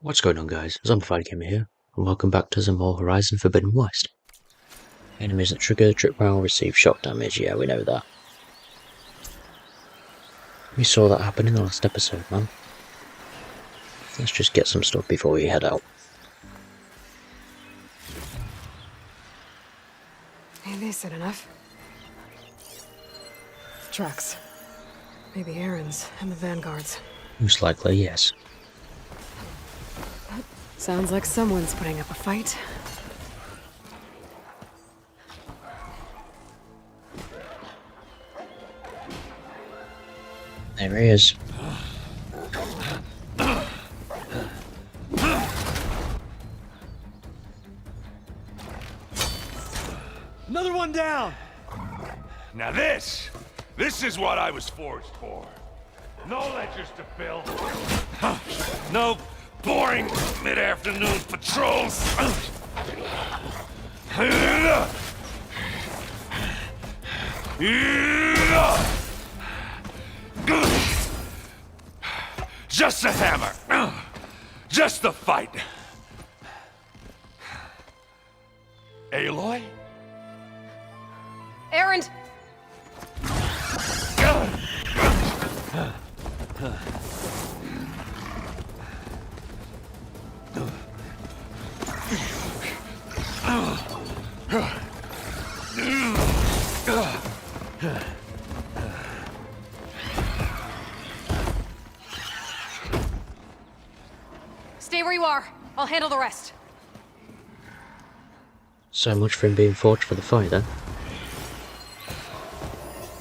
What's going on, guys? ZombifiedGamer here, and welcome back to some more Horizon Forbidden West. Enemies that trigger the tripwire receive shock damage, yeah, we know that. We saw that happen in the last episode, man. Let's just get some stuff before we head out. Hey, they said enough. Trucks. Maybe Erend's and the Vanguard's. Most likely, yes. Sounds like someone's putting up a fight. There he is. Another one down! Now this is what I was forged for. No ledgers to fill. No boring mid-afternoon patrols. Just a hammer. Just a fight. Aloy? Erend! Stay where you are. I'll handle the rest. So much for him being forged for the fight, then.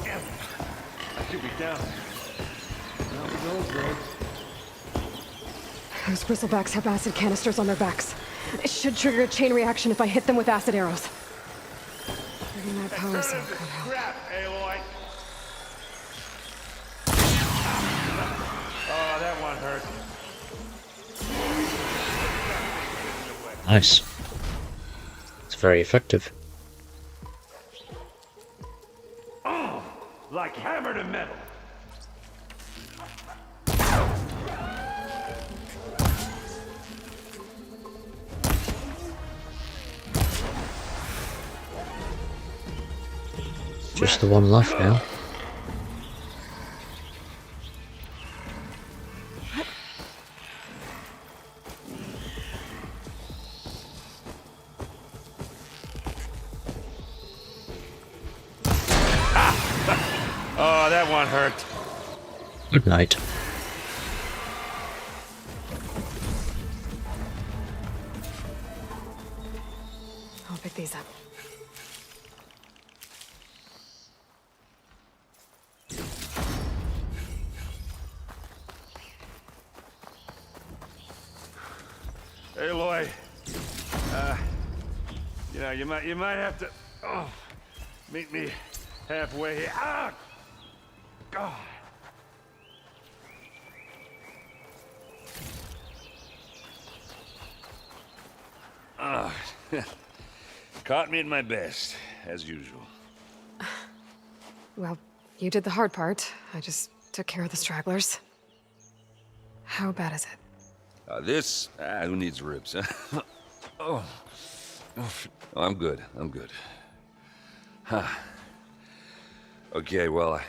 I should be down. Those bristlebacks have acid canisters on their backs. It should trigger a chain reaction if I hit them with acid arrows. Getting that power cell could help. Crap, Aloy. Oh, that one hurt. Nice. It's very effective. Oh, like hammer to metal. Just the one left now. Oh, that one hurt. Good night. I'll pick these up. Aloy, you might have to meet me halfway here. Ah, God. Caught me at my best, as usual. Well, you did the hard part. I just took care of the stragglers. How bad is it? Who needs ribs, huh? Oh, I'm good. Huh. Okay, well,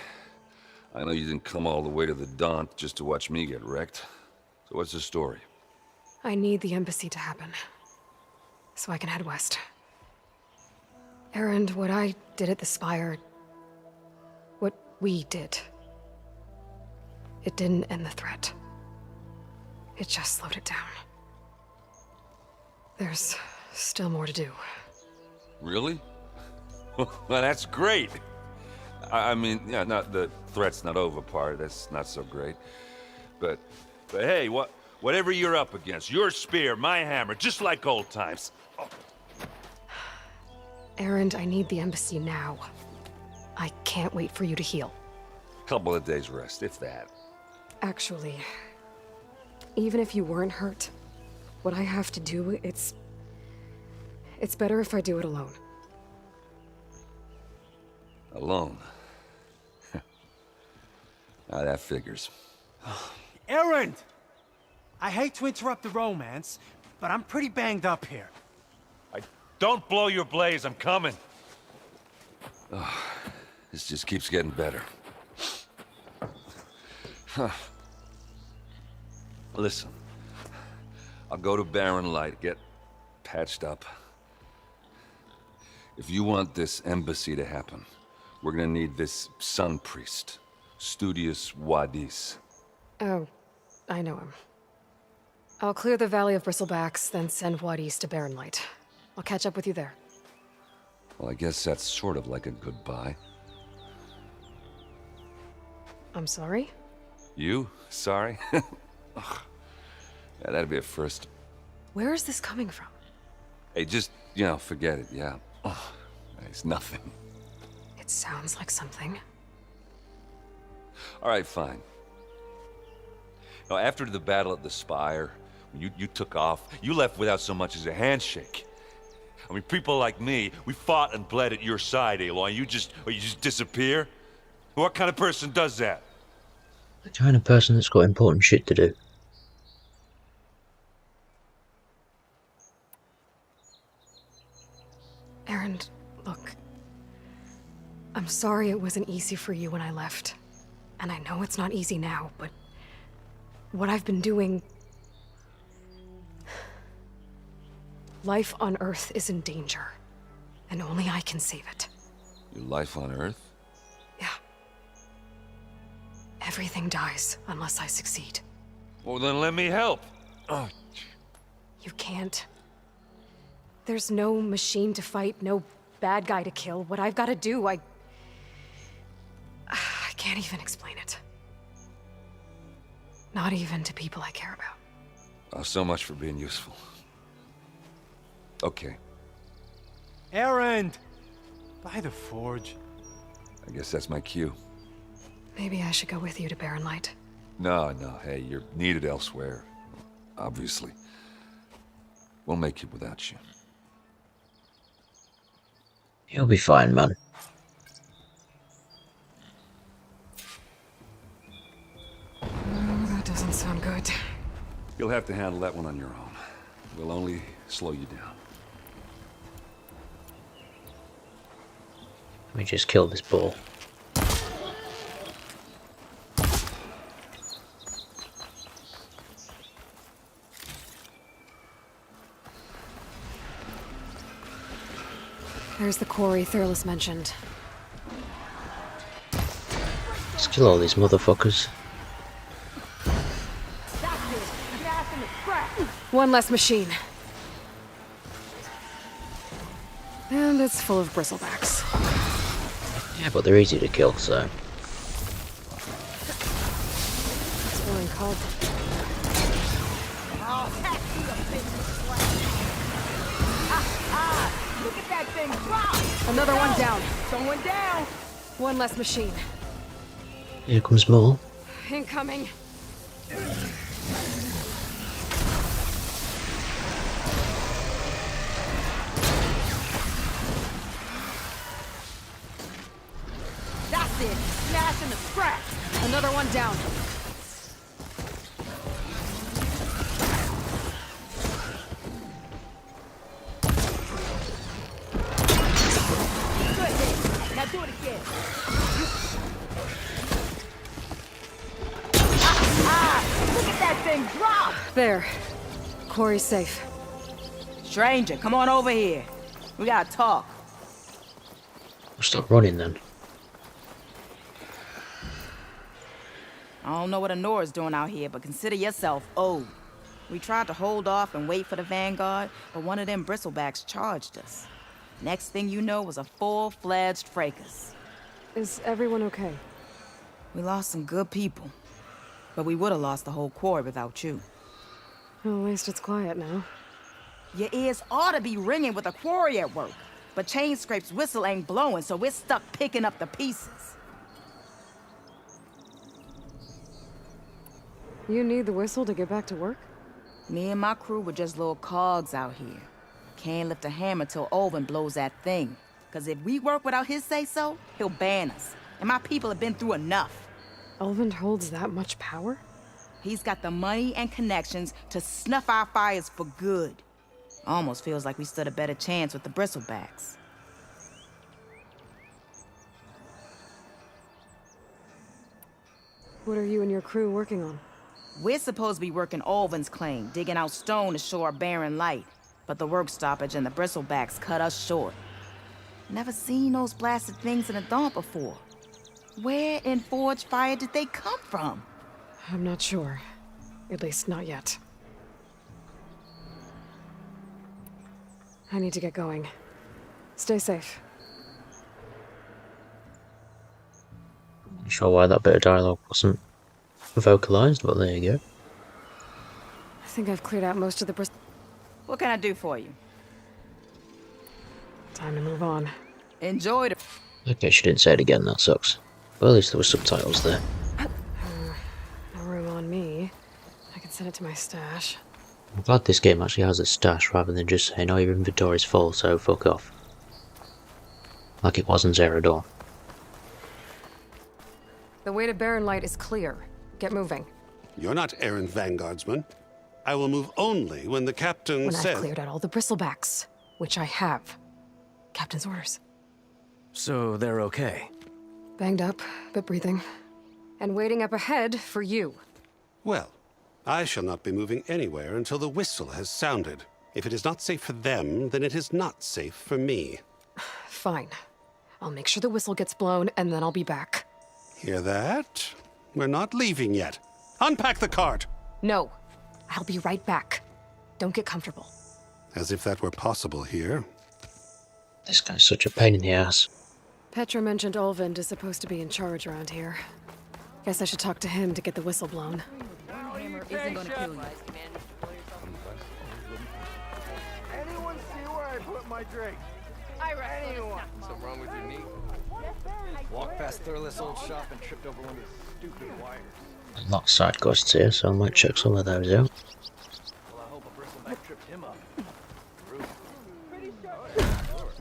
I know you didn't come all the way to the Daunt just to watch me get wrecked. So what's the story? I need the embassy to happen, so I can head west. Erend, what I did at the Spire, what we did, it didn't end the threat. It just slowed it down. There's still more to do. Really? Well, that's great. I mean, yeah, not the threat's not over part. That's not so great. But hey, whatever you're up against, your spear, my hammer, just like old times. Oh. Erend, I need the embassy now. I can't wait for you to heal. Couple of days rest, if that. Actually, even if you weren't hurt, what I have to do, it's better if I do it alone. Alone? That figures. Erend! I hate to interrupt the romance, but I'm pretty banged up here. Don't blow your blaze, I'm coming. Oh, this just keeps getting better. Huh. Listen, I'll go to Barren Light, get patched up. If you want this embassy to happen, we're gonna need this sun priest, Studious Vuadis. Oh, I know him. I'll clear the Valley of Bristlebacks, then send Vuadis to Barren Light. I'll catch up with you there. Well, I guess that's sort of like a goodbye. I'm sorry? You? Sorry? Ugh. Yeah, that'd be a first. Where is this coming from? Hey, just, forget it, yeah. Ugh. It's nothing. It sounds like something. All right, fine. Now, after the battle at the Spire, when you took off, you left without so much as a handshake. I mean, people like me, we fought and bled at your side, Aloy, and you just disappear? What kind of person does that? The kind of person that's got important shit to do. Erend, look. I'm sorry it wasn't easy for you when I left. And I know it's not easy now, but what I've been doing... Life on Earth is in danger, and only I can save it. Your life on Earth? Yeah. Everything dies unless I succeed. Well, then let me help. Oh. You can't. There's no machine to fight, no bad guy to kill. What I've got to do, I can't even explain it. Not even to people I care about. Oh, so much for being useful. Okay, Erend! By the forge. I guess that's my cue. Maybe I should go with you to Barren Light. No, hey, you're needed elsewhere. Obviously. We'll make it without you. You'll be fine, man. That doesn't sound good. You'll have to handle that one on your own. We'll only slow you down. Let me just kill this ball. There's the quarry Thurles mentioned. Let's kill all these motherfuckers. One less machine. And it's full of bristlebacks. Yeah, but they're easy to kill, so... Feeling cold. Look at that thing drop! Another one down. Someone down! One less machine. Here comes more. Incoming. That's it! Smashing the scraps! Another one down. Good hit! Now do it again! Look at that thing drop! There. Quarry's safe. Stranger, come on over here. We gotta talk. I'll stop running then. I don't know what Honora's doing out here, but consider yourself owed. We tried to hold off and wait for the Vanguard, but one of them bristlebacks charged us. Next thing you know was a full-fledged fracas. Is everyone okay? We lost some good people, but we would have lost the whole quarry without you. Well, at least it's quiet now. Your ears ought to be ringing with a quarry at work, but Chainscrape's whistle ain't blowing, so we're stuck picking up the pieces. You need the whistle to get back to work? Me and my crew were just little cogs out here. Can't lift a hammer till Olvin blows that thing. Cause if we work without his say-so, he'll ban us. And my people have been through enough. Elvin holds that much power? He's got the money and connections to snuff our fires for good. Almost feels like we stood a better chance with the bristlebacks. What are you and your crew working on? We're supposed to be working Olvin's claim, digging out stone to show our barren light. But the work stoppage and the bristlebacks cut us short. Never seen those blasted things in a dump before. Where in Forge Fire did they come from? I'm not sure. At least not yet. I need to get going. Stay safe. Not sure why that bit of dialogue wasn't vocalized, but there you go. I think I've cleared out most of the What can I do for you? Time to move on. Enjoy the... Okay, she didn't say it again, that sucks. Well, at least there were subtitles there. No room on me. I can send it to my stash. I'm glad this game actually has a stash rather than just saying, oh, your inventory's full, so fuck off. Like it was in Zero Dawn. The way to Barren Light is clear. Get moving. You're not Erend Vanguardsman. I will move only when the captain When says... I've cleared out all the bristlebacks, which I have. Captain's orders. So they're okay? Banged up, but breathing. And waiting up ahead for you. Well, I shall not be moving anywhere until the whistle has sounded. If it is not safe for them, then it is not safe for me. Fine. I'll make sure the whistle gets blown, and then I'll be back. Hear that? We're not leaving yet. Unpack the cart! No. I'll be right back. Don't get comfortable. As if that were possible here. This guy's such a pain in the ass. Petra mentioned Olvind is supposed to be in charge around here. Guess I should talk to him to get the whistle blown. Hammer isn't gonna kill you. Anyone see where I put my drink? Anyone? Something wrong with your knee? Walked past Thurless old shop and tripped over one of his stupid wires. A lot of side quests here, so I might check some of those out. Well, I hope a bristleback tripped him up.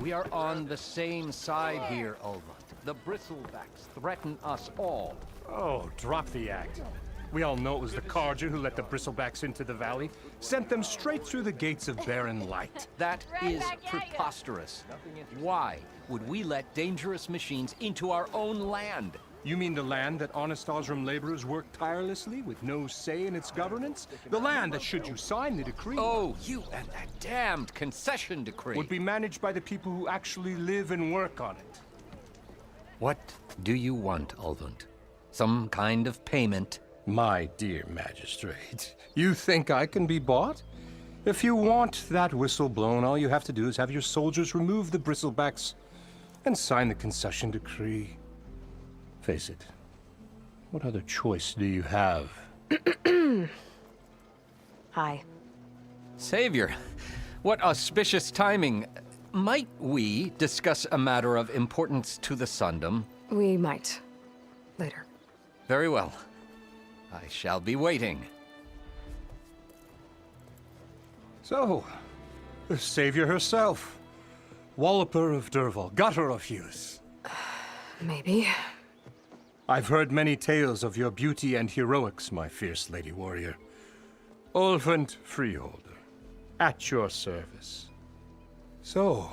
We are on the same side here, Ulva. The bristlebacks threaten us all. Oh, drop the act. We all know it was the Carja who let the bristlebacks into the valley, sent them straight through the gates of Barren Light. That is preposterous. Why would we let dangerous machines into our own land? You mean the land that honest Osram laborers work tirelessly with no say in its governance? The land that, should you sign the decree... Oh, you and that damned concession decree. ...would be managed by the people who actually live and work on it. What do you want, Ulvund? Some kind of payment? My dear magistrate, you think I can be bought? If you want that whistle blown, all you have to do is have your soldiers remove the bristlebacks and sign the concession decree. Face it, what other choice do you have? Hi. Savior, what auspicious timing. Might we discuss a matter of importance to the Sundom? We might. Later. Very well. I shall be waiting. So, the savior herself. Walloper of Derval, gutter of Hughes. Maybe. I've heard many tales of your beauty and heroics, my fierce lady warrior. Olfant Freeholder, at your service. So,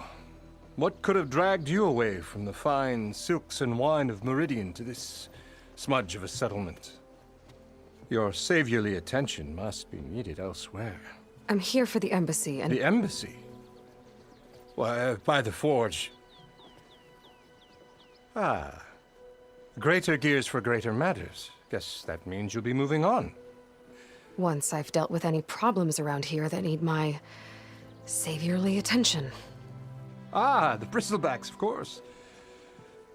what could have dragged you away from the fine silks and wine of Meridian to this smudge of a settlement? Your saviorly attention must be needed elsewhere. I'm here for the embassy and... The embassy? Why, by the forge. Ah. Greater gears for greater matters. Guess that means you'll be moving on. Once I've dealt with any problems around here that need my... saviorly attention. Ah, the bristlebacks, of course.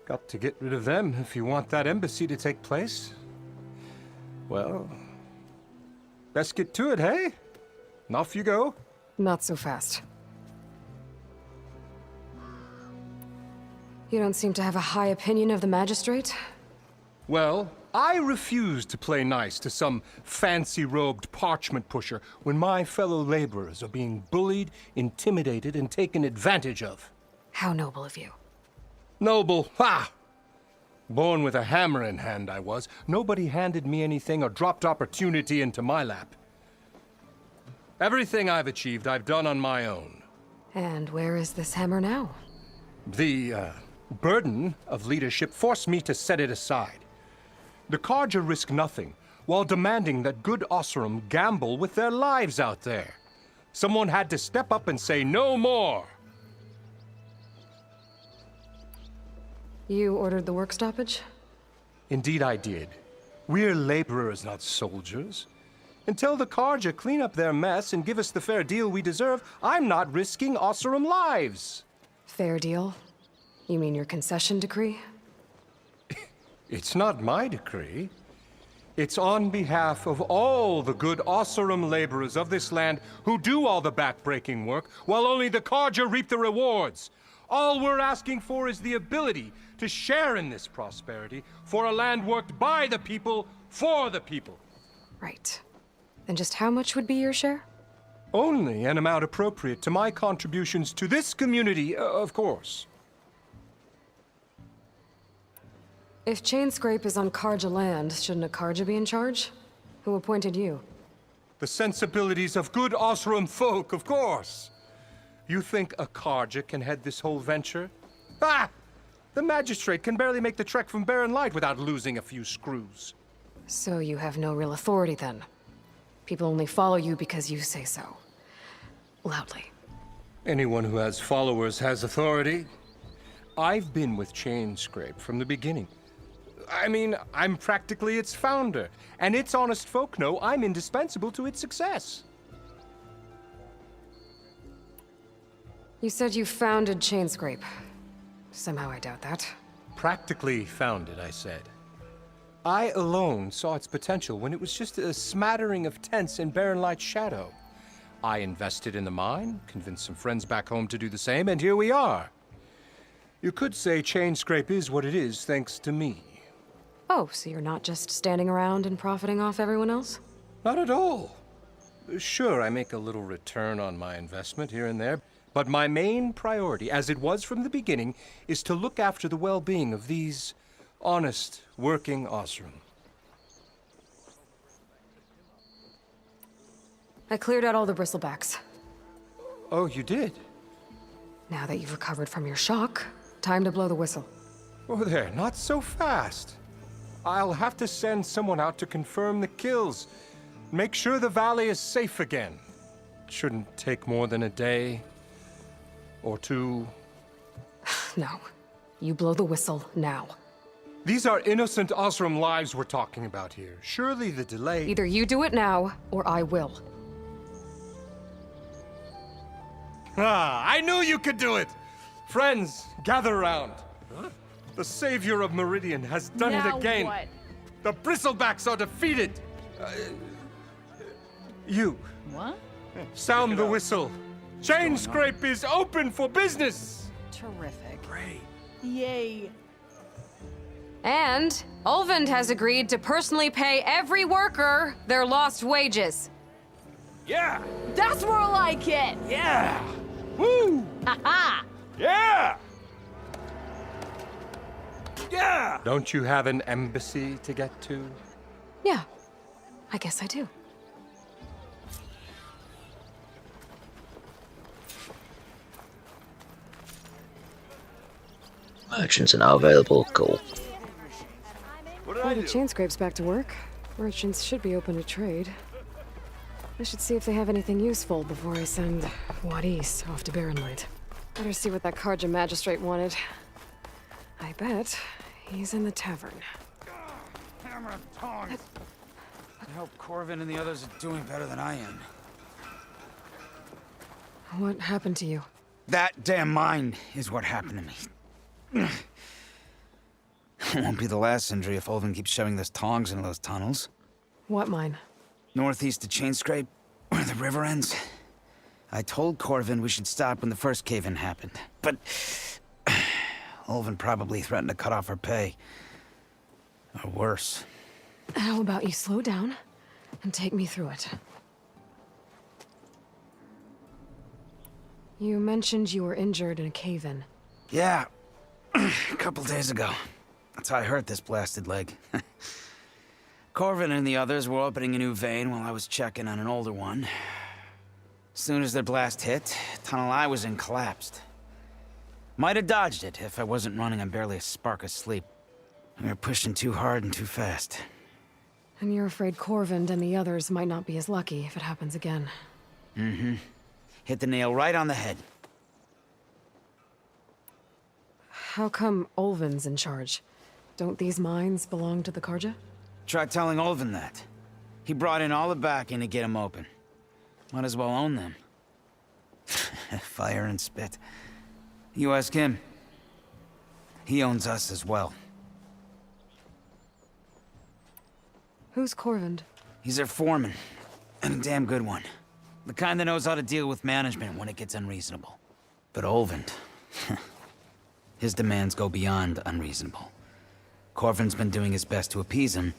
Got to get rid of them if you want that embassy to take place. Well, best get to it, hey? And off you go. Not so fast. You don't seem to have a high opinion of the magistrate? Well, I refuse to play nice to some fancy-robed parchment pusher when my fellow laborers are being bullied, intimidated, and taken advantage of. How noble of you. Noble, ha! Born with a hammer in hand, I was. Nobody handed me anything or dropped opportunity into my lap. Everything I've achieved, I've done on my own. And where is this hammer now? The burden of leadership forced me to set it aside. The Carja risk nothing, while demanding that good Osram gamble with their lives out there. Someone had to step up and say no more. You ordered the work stoppage? Indeed I did. We're laborers, not soldiers. Until the Carja clean up their mess and give us the fair deal we deserve, I'm not risking Osram lives. Fair deal? You mean your concession decree? It's not my decree. It's on behalf of all the good Osram laborers of this land who do all the back-breaking work, while only the Carja reap the rewards. All we're asking for is the ability to share in this prosperity for a land worked by the people, for the people. Right. Then just how much would be your share? Only an amount appropriate to my contributions to this community, of course. If Chainscrape is on Carja land, shouldn't a Carja be in charge? Who appointed you? The sensibilities of good Osram folk, of course. You think a Carja can head this whole venture? Ah! The magistrate can barely make the trek from Barren Light without losing a few screws. So you have no real authority then? People only follow you because you say so. Loudly. Anyone who has followers has authority. I've been with Chainscrape from the beginning. I mean, I'm practically its founder, and its honest folk know I'm indispensable to its success. You said you founded Chainscrape. Somehow I doubt that. Practically founded, I said. I alone saw its potential when it was just a smattering of tents in Barren Light's shadow. I invested in the mine, convinced some friends back home to do the same, and here we are. You could say Chainscrape is what it is thanks to me. Oh, so you're not just standing around and profiting off everyone else? Not at all. Sure, I make a little return on my investment here and there, but my main priority, as it was from the beginning, is to look after the well-being of these honest, working Osram. I cleared out all the bristlebacks. Oh, you did? Now that you've recovered from your shock, time to blow the whistle. Oh, there, not so fast. I'll have to send someone out to confirm the kills. Make sure the valley is safe again. Shouldn't take more than a day. Or two. No. You blow the whistle now. These are innocent Osram lives we're talking about here. Surely the delay... Either you do it now, or I will. Ah, I knew you could do it! Friends, gather around. Huh? The savior of Meridian has done it again. What? The bristlebacks are defeated. You. What? Sound the whistle. Chainscrape is open for business. Terrific. Great. Yay. And Erend has agreed to personally pay every worker their lost wages. Yeah! That's more like it! Yeah! Woo! Ha-ha! Yeah! Yeah! Don't you have an embassy to get to? Yeah, I guess I do. Merchants are now available. Cool. What did Now I the do? Chainscrape's back to work. Merchants should be open to trade. I should see if they have anything useful before I send Vuadis off to Barren Light. Better see what that Carja magistrate wanted. I bet he's in the tavern. Hammer and tongs. I hope Corvin and the others are doing better than I am. What happened to you? That damn mine is what happened to me. It won't be the last injury if Olvin keeps shoving those tongs into those tunnels. What mine? Northeast of Chainscrape, where the river ends. I told Corvin we should stop when the first cave-in happened, but Olvin probably threatened to cut off her pay. Or worse. How about you slow down and take me through it? You mentioned you were injured in a cave-in. Yeah, a couple days ago. That's how I hurt this blasted leg. Corvin and the others were opening a new vein while I was checking on an older one. As soon as their blast hit, tunnel I was in collapsed. Might have dodged it if I wasn't running on barely a spark of sleep. We were pushing too hard and too fast. And you're afraid Corvin and the others might not be as lucky if it happens again. Mm-hmm. Hit the nail right on the head. How come Olvin's in charge? Don't these mines belong to the Karja? Try telling Olvin that. He brought in all the backing to get them open. Might as well own them. Fire and spit. You ask him. He owns us as well. Who's Corvin? He's their foreman, and a damn good one. The kind that knows how to deal with management when it gets unreasonable. But Olvind, his demands go beyond unreasonable. Corvin's been doing his best to appease him.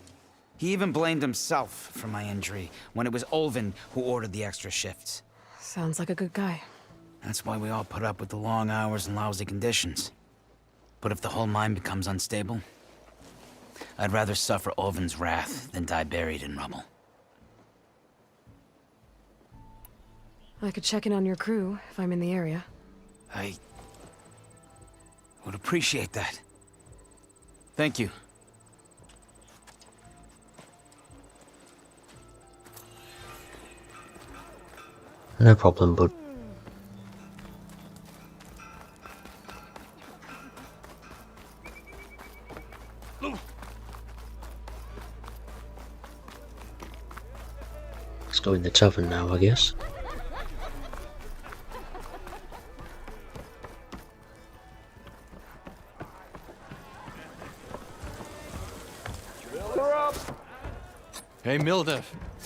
He even blamed himself for my injury when it was Olvind who ordered the extra shifts. Sounds like a good guy. That's why we all put up with the long hours and lousy conditions. But if the whole mine becomes unstable, I'd rather suffer Olvin's wrath than die buried in rubble. I could check in on your crew if I'm in the area. I would appreciate that. Thank you. No problem, bud. Let's go in the tavern now, I guess. Hey, Mildef.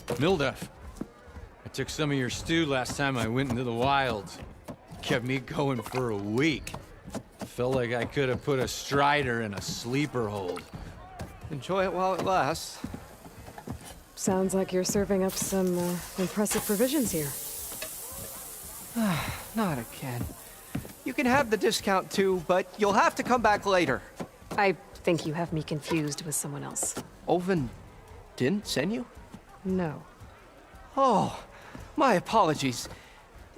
Mildef. I took some of your stew last time I went into the wilds. Kept me going for a week. Felt like I could have put a strider in a sleeper hold. Enjoy it while it lasts. Sounds like you're serving up some impressive provisions here. Not again. You can have the discount too, but you'll have to come back later. I think you have me confused with someone else. Olvin didn't send you? No. Oh, my apologies.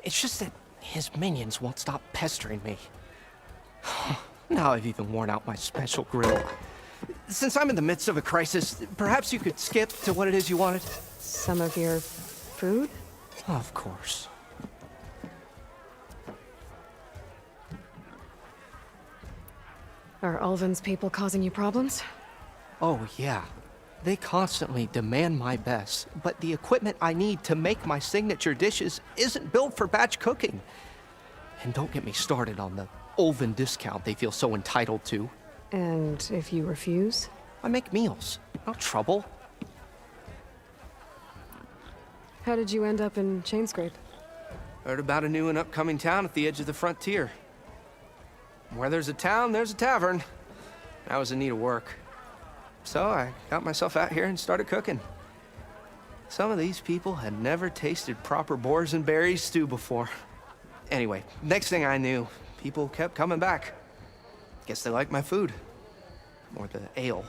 It's just that his minions won't stop pestering me. Now I've even worn out my special grill. Since I'm in the midst of a crisis, perhaps you could skip to what it is you wanted? Some of your food? Of course. Are Ulvin's people causing you problems? Oh, yeah. They constantly demand my best, but the equipment I need to make my signature dishes isn't built for batch cooking. And don't get me started on the Olvin discount they feel so entitled to. And if you refuse? I make meals. No trouble. How did you end up in Chainscrape? Heard about a new and upcoming town at the edge of the frontier. Where there's a town, there's a tavern. I was in need of work. So I got myself out here and started cooking. Some of these people had never tasted proper boars and berries stew before. Anyway, next thing I knew, people kept coming back. Guess they like my food. Or the ale.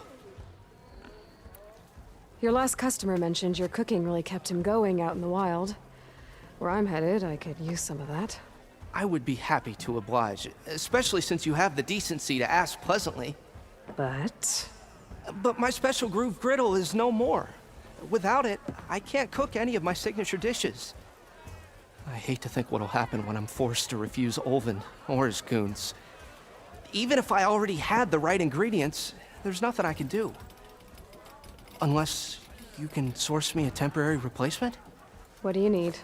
Your last customer mentioned your cooking really kept him going out in the wild. Where I'm headed, I could use some of that. I would be happy to oblige, especially since you have the decency to ask pleasantly. But my special groove griddle is no more. Without it, I can't cook any of my signature dishes. I hate to think what'll happen when I'm forced to refuse Olvin or his goons. Even if I already had the right ingredients, there's nothing I can do. Unless you can source me a temporary replacement? What do you need?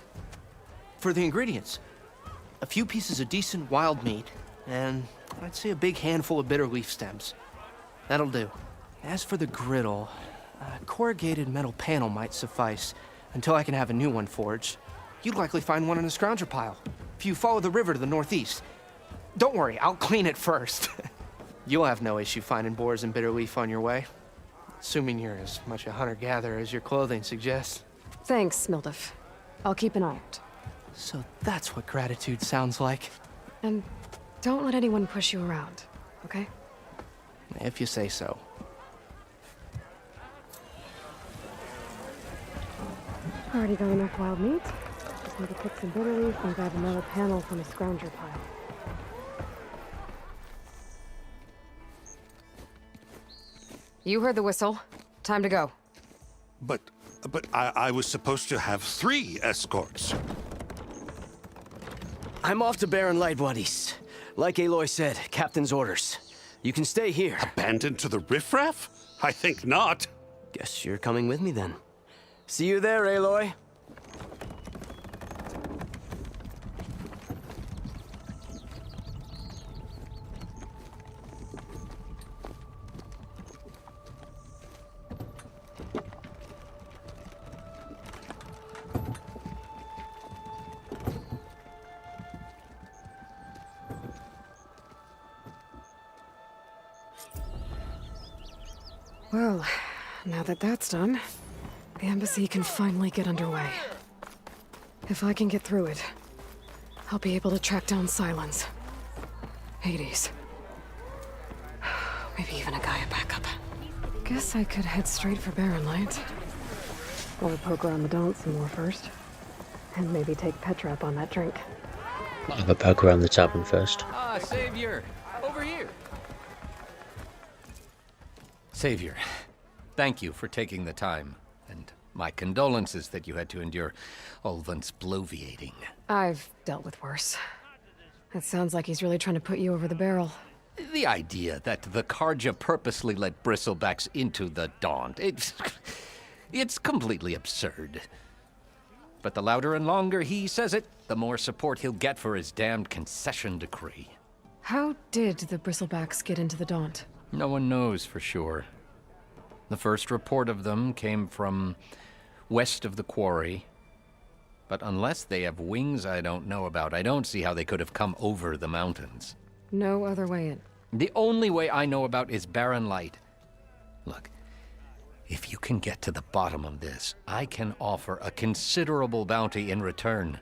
For the ingredients, a few pieces of decent wild meat, and I'd say a big handful of bitter leaf stems. That'll do. As for the griddle, a corrugated metal panel might suffice until I can have a new one forged. You'd likely find one in a scrounger pile, if you follow the river to the northeast. Don't worry, I'll clean it first. You'll have no issue finding boars and bitter leaf on your way. Assuming you're as much a hunter-gatherer as your clothing suggests. Thanks, Mildef. I'll keep an eye out. So that's what gratitude sounds like. And don't let anyone push you around, okay? If you say so. Already got enough wild meat. Just need to pick some bitter leaf and grab another panel from a scrounger pile. You heard the whistle. Time to go. But I was supposed to have 3 escorts. I'm off to Barren Light, Vuadis. Like Aloy said, Captain's orders. You can stay here. Abandoned to the riffraff? I think not. Guess you're coming with me then. See you there, Aloy. Well, now that that's done, the embassy can finally get underway. If I can get through it, I'll be able to track down Silence, Hades, maybe even a Gaia backup. Guess I could head straight for Barren Light. Or poke around the Daunt some more first. And maybe take Petra up on that drink. I'll have a poke around the tavern first. Ah, Savior! Over here! Savior, thank you for taking the time, and my condolences that you had to endure Ulvund's bloviating. I've dealt with worse. It sounds like he's really trying to put you over the barrel. The idea that the Karja purposely let bristlebacks into the Daunt, it's completely absurd. But the louder and longer he says it, the more support he'll get for his damned concession decree. How did the bristlebacks get into the Daunt? No one knows for sure. The first report of them came from west of the quarry. But unless they have wings I don't know about, I don't see how they could have come over the mountains. No other way in. The only way I know about is Barren Light. Look, if you can get to the bottom of this, I can offer a considerable bounty in return.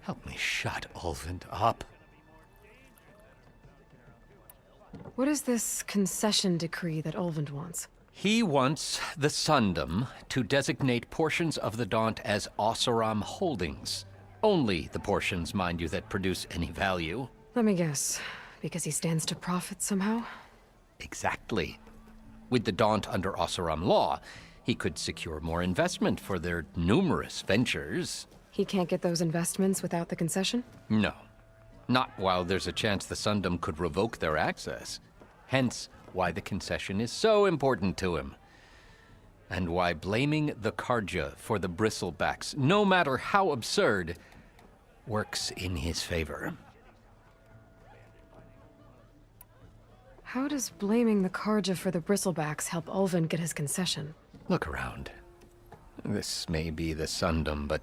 Help me shut Ulvund up. What is this concession decree that Ulvund wants? He wants the Sundom to designate portions of the Daunt as Oseram holdings. Only the portions, mind you, that produce any value. Let me guess. Because he stands to profit somehow? Exactly. With the Daunt under Oseram law, he could secure more investment for their numerous ventures. He can't get those investments without the concession? No. Not while there's a chance the Sundom could revoke their access. Hence, why the concession is so important to him. And why blaming the Karja for the bristlebacks, no matter how absurd, works in his favor. How does blaming the Karja for the bristlebacks help Ulvund get his concession? Look around. This may be the Sundom, but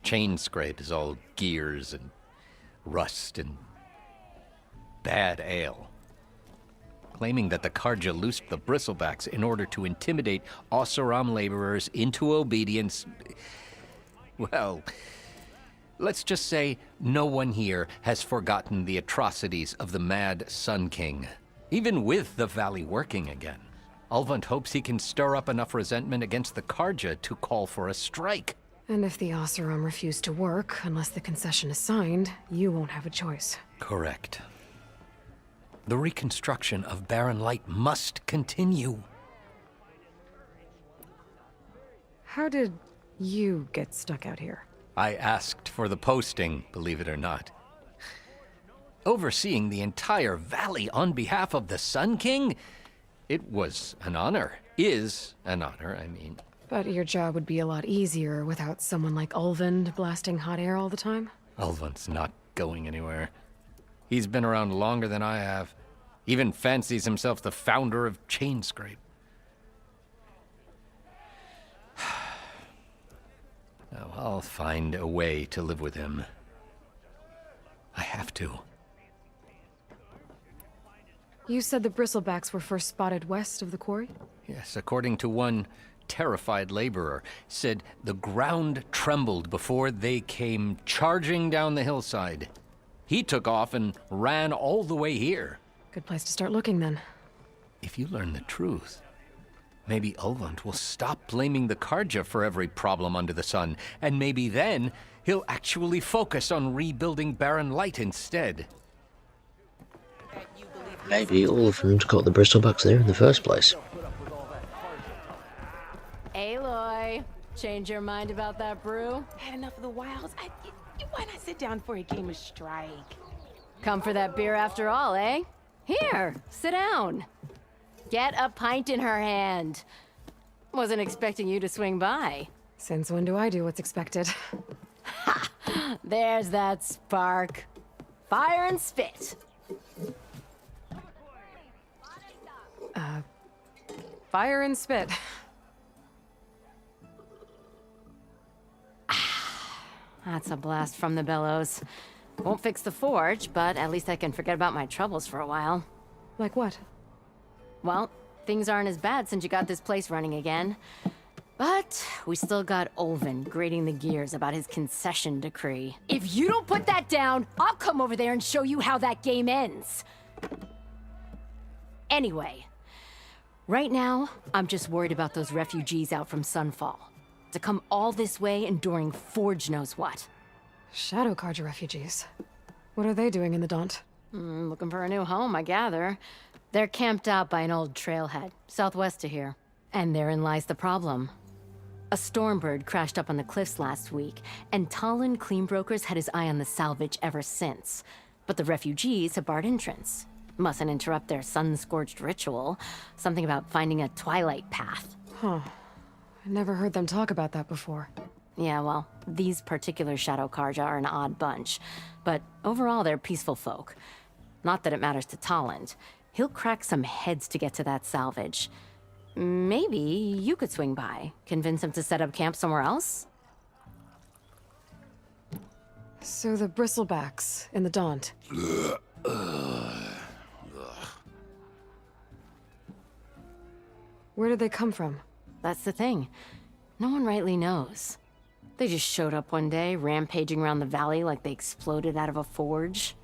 Chainscrape is all gears and rust and bad ale. Claiming that the Karja loosed the bristlebacks in order to intimidate Oseram laborers into obedience. Well, let's just say no one here has forgotten the atrocities of the mad Sun King. Even with the valley working again, Ulvund hopes he can stir up enough resentment against the Karja to call for a strike. And if the Oseram refuse to work, unless the concession is signed, you won't have a choice. Correct. The reconstruction of Barren Light must continue. How did you get stuck out here? I asked for the posting, believe it or not. Overseeing the entire valley on behalf of the Sun King? It was an honor. Is an honor, I mean. But your job would be a lot easier without someone like Ulvund blasting hot air all the time? Ulvund's not going anywhere. He's been around longer than I have. Even fancies himself the founder of Chainscrape. Now, I'll find a way to live with him. I have to. You said the bristlebacks were first spotted west of the quarry? Yes, according to one terrified laborer, said the ground trembled before they came charging down the hillside. He took off and ran all the way here. Good place to start looking then. If you learn the truth, maybe Ulvund will stop blaming the Karja for every problem under the sun, and maybe then he'll actually focus on rebuilding Barren Light instead. Maybe all of them got the bristlebacks there in the first place. Aloy, change your mind about that brew? Had enough of the wilds. Why not sit down for a game of strike? Come for that beer after all, eh? Here, sit down. Get a pint in her hand. Wasn't expecting you to swing by. Since when do I do what's expected? Ha! There's that spark. Fire and spit. Fire and spit. That's a blast from the bellows. Won't fix the forge, but at least I can forget about my troubles for a while. Like what? Well, things aren't as bad since you got this place running again. But we still got Ulvund grating the gears about his concession decree. If you don't put that down, I'll come over there and show you how that game ends. Anyway, right now, I'm just worried about those refugees out from Sunfall. To come all this way enduring Forge knows what. Shadow Karja refugees. What are they doing in the Daunt? Looking for a new home, I gather. They're camped out by an old trailhead, southwest of here. And therein lies the problem. A stormbird crashed up on the cliffs last week, and Talon Cleanbrokers had his eye on the salvage ever since. But the refugees have barred entrance. Mustn't interrupt their sun-scorched ritual. Something about finding a twilight path. Huh. I never heard them talk about that before. Yeah, well, these particular Shadow Karja are an odd bunch. But overall, they're peaceful folk. Not that it matters to Talon. He'll crack some heads to get to that salvage. Maybe you could swing by, convince him to set up camp somewhere else? So the bristlebacks in the Daunt. Where did they come from? That's the thing. No one rightly knows. They just showed up one day, rampaging around the valley like they exploded out of a forge.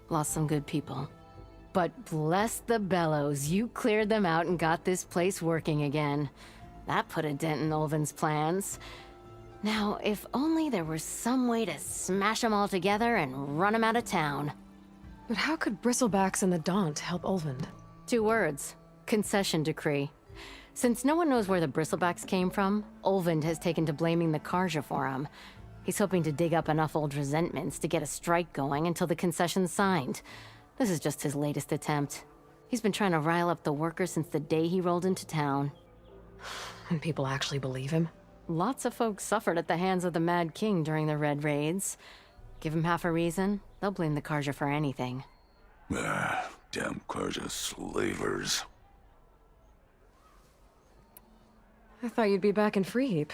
Lost some good people. But bless the bellows, you cleared them out and got this place working again. That put a dent in Ulvund's plans. Now, if only there were some way to smash them all together and run them out of town. But how could bristlebacks and the Daunt help Ulvund? 2 words. Concession decree. Since no one knows where the bristlebacks came from, Ulvund has taken to blaming the Karja for them. He's hoping to dig up enough old resentments to get a strike going until the concession's signed. This is just his latest attempt. He's been trying to rile up the workers since the day he rolled into town. And people actually believe him? Lots of folks suffered at the hands of the Mad King during the Red Raids. Give him half a reason, they'll blame the Karja for anything. Damn Karja slavers. I thought you'd be back in Freeheap.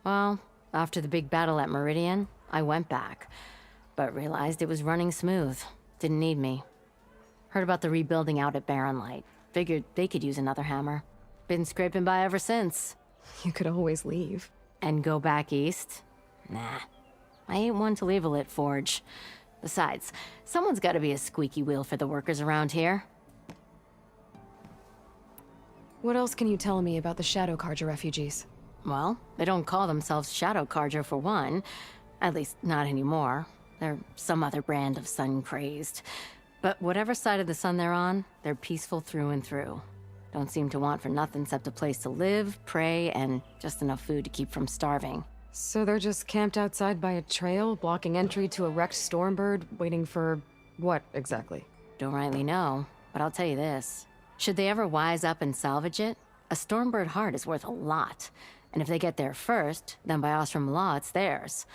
Well, after the big battle at Meridian, I went back. But realized it was running smooth. Didn't need me. Heard about the rebuilding out at Barren Light. Figured they could use another hammer. Been scraping by ever since. You could always leave. And go back east? Nah. I ain't one to leave a lit forge. Besides, someone's gotta be a squeaky wheel for the workers around here. What else can you tell me about the Shadow Karja refugees? Well, they don't call themselves Shadow Karja for one. At least, not anymore. They're some other brand of sun-crazed. But whatever side of the sun they're on, they're peaceful through and through. Don't seem to want for nothing except a place to live, pray, and just enough food to keep from starving. So they're just camped outside by a trail, blocking entry to a wrecked stormbird, waiting for what exactly? Don't rightly know, but I'll tell you this. Should they ever wise up and salvage it, a stormbird heart is worth a lot. And if they get there first, then by Ostrom law, it's theirs.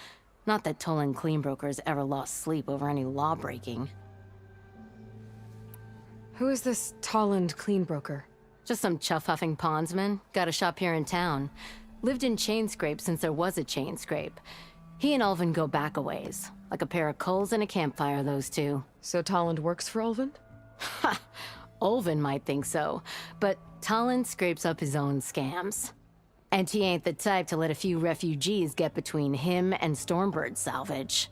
Not that Tolan Cleanbrokers ever lost sleep over any law breaking. Who is this Tolland Cleanbroker? Just some chuff-huffing pondsman. Got a shop here in town. Lived in Chainscrape since there was a Chainscrape. He and Ulvund go back a ways. Like a pair of coals and a campfire, those two. So Tolland works for Ulvund? Ha! Ulvund might think so, but Tolland scrapes up his own scams. And he ain't the type to let a few refugees get between him and Stormbird salvage.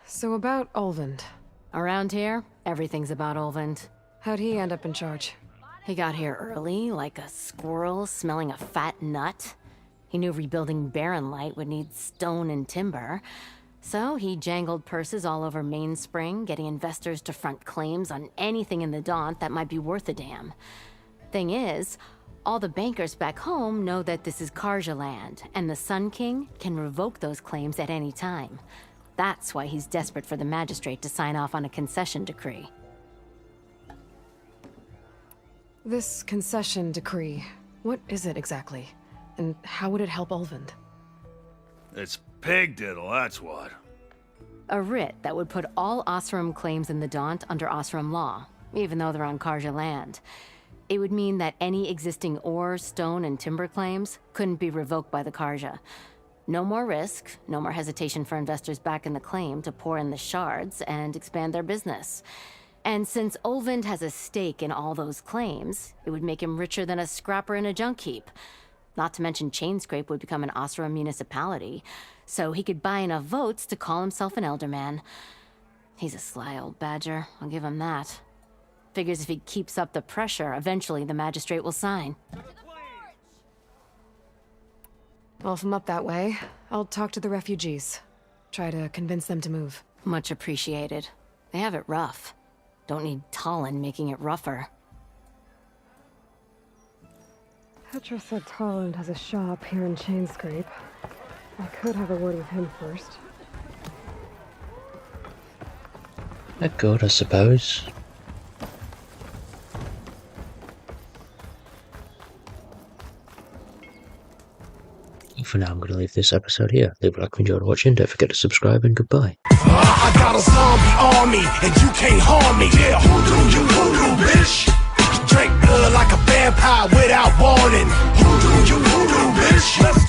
So about Ulvund. Around here, everything's about Olvend. How'd he end up in charge? He got here early, like a squirrel smelling a fat nut. He knew rebuilding Barren Light would need stone and timber. So he jangled purses all over Mainspring, getting investors to front claims on anything in the Daunt that might be worth a damn. Thing is, all the bankers back home know that this is Karja land, and the Sun King can revoke those claims at any time. That's why he's desperate for the magistrate to sign off on a concession decree. This concession decree, what is it exactly? And how would it help Olvend? It's pig diddle, that's what. A writ that would put all Osram claims in the Daunt under Osram law, even though they're on Karja land. It would mean that any existing ore, stone, and timber claims couldn't be revoked by the Karja. No more risk, no more hesitation for investors back in the claim to pour in the shards and expand their business. And since Olvend has a stake in all those claims, it would make him richer than a scrapper in a junk heap. Not to mention Chainscrape would become an Osram municipality, so he could buy enough votes to call himself an elderman. He's a sly old badger, I'll give him that. Figures if he keeps up the pressure, eventually the magistrate will sign. Well, if I'm up that way, I'll talk to the refugees. Try to convince them to move. Much appreciated. They have it rough. Don't need Talon making it rougher. Petra said Talland has a shop here in Chainscrape. I could have a word with him first. A god, I suppose. For now, I'm going to leave this episode here. Leave a like if you enjoyed watching. Don't forget to subscribe, and goodbye. I got a zombie army, and you can't harm me. Yeah, hoodoo, bitch. Drink blood like a vampire without warning. Hoodoo, bitch. Let's